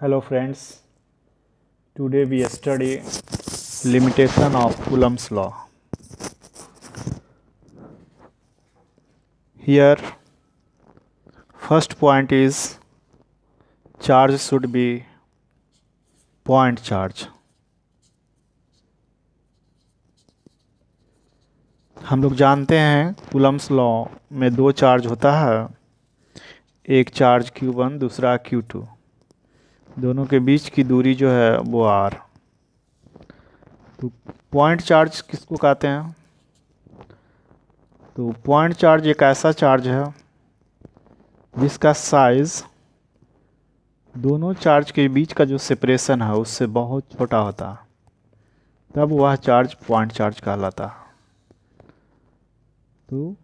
Hello friends, today we study limitation of Coulomb's law. Here first point is charge should be point charge. हम लोग जानते हैं Coulomb's law में दो charge होता है, एक चार्ज Q1 दूसरा Q2, दोनों के बीच की दूरी जो है वो R। तो पॉइंट चार्ज किसको कहते हैं? तो पॉइंट चार्ज एक ऐसा चार्ज है जिसका साइज दोनों चार्ज के बीच का जो सेपरेशन है उससे बहुत छोटा होता है, तब वह चार्ज पॉइंट चार्ज कहलाता है। तो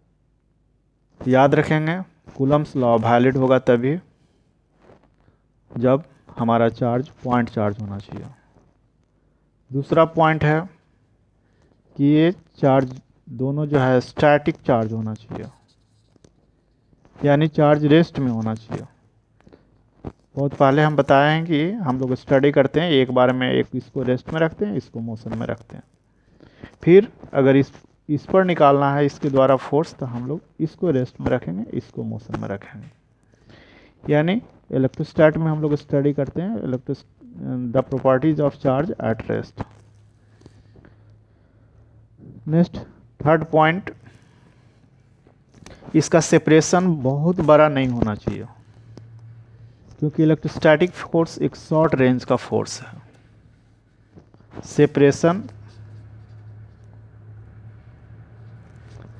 याद रखेंगे कूलम्स लॉ वैलिड होगा तभी जब हमारा चार्ज पॉइंट चार्ज होना चाहिए। दूसरा पॉइंट है कि ये चार्ज दोनों जो है स्टैटिक चार्ज होना चाहिए, यानी चार्ज रेस्ट में होना चाहिए। बहुत पहले हम बताए हैं कि हम लोग स्टडी करते हैं, एक बार में एक इसको रेस्ट में रखते हैं, इसको मोशन में रखते हैं, फिर अगर इस पर निकालना है इसके द्वारा फोर्स तो हम लोग इसको रेस्ट में रखेंगे, इसको मोशन में रखेंगे। यानी इलेक्ट्रोस्टैट में हम लोग स्टडी करते हैं the properties of charge at rest. Next third point, इसका सेपरेशन बहुत बड़ा नहीं होना चाहिए, क्योंकि इलेक्ट्रोस्टैटिक फोर्स एक शॉर्ट रेंज का फोर्स है।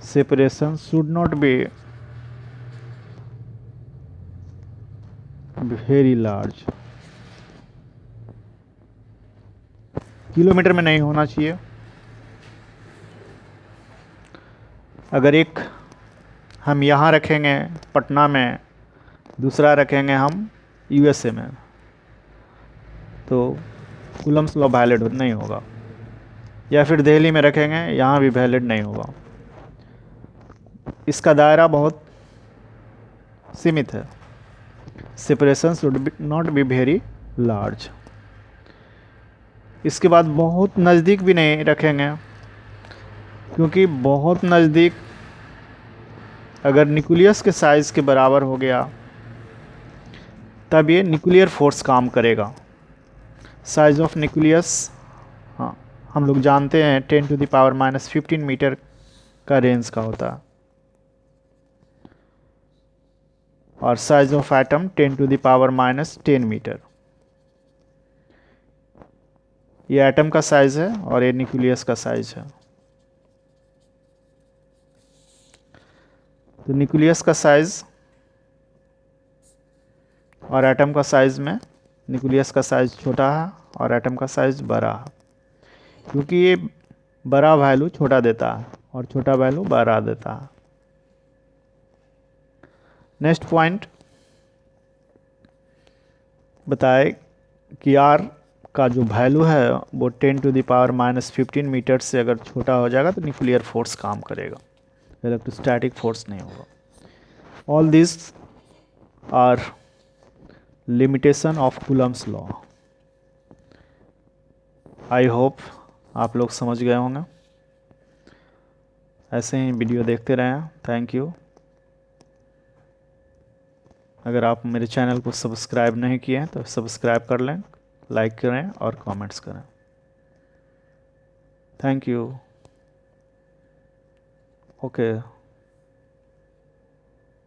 Separation should not be very large, kilometre में नहीं होना चाहिए। अगर एक हम यहाँ रखेंगे पटना में, दूसरा रखेंगे हम यूएसए में, तो कूलम्स लॉ वैलिड नहीं होगा। या फिर दिल्ली में रखेंगे, यहाँ भी वैलिड नहीं होगा। इसका दायरा बहुत सीमित है। Separation should not be very large. इसके बाद बहुत नज़दीक भी नहीं रखेंगे, क्योंकि बहुत नज़दीक अगर न्यूक्लियस के साइज़ के बराबर हो गया तब ये न्यूक्लियर फोर्स काम करेगा। साइज ऑफ न्यूक्लियस, हाँ हम लोग जानते हैं 10⁻⁻15 मीटर का रेंज का होता है, और साइज ऑफ एटम 10⁻⁻10 मीटर। ये एटम का साइज है और ये न्यूक्लियस का साइज है। तो न्यूक्लियस का साइज और एटम का साइज में न्यूक्लियस का साइज छोटा है और एटम का साइज बड़ा है, क्योंकि ये बड़ा वैल्यू छोटा देता है और छोटा वैल्यू बड़ा देता है। नेक्स्ट पॉइंट बताए कि आर का जो वैल्यू है वो 10⁻⁻15 मीटर से अगर छोटा हो जाएगा तो न्यूक्लियर फोर्स काम करेगा, इलेक्ट्रोस्टैटिक फोर्स नहीं होगा। All this are limitation of Coulomb's law. I hope आप लोग समझ गए होंगे। ऐसे ही वीडियो देखते रहें। Thank you. अगर आप मेरे चैनल को सब्सक्राइब नहीं किए हैं तो सब्सक्राइब कर लें, लाइक करें और कमेंट्स करें। Thank you. Okay,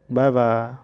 bye bye.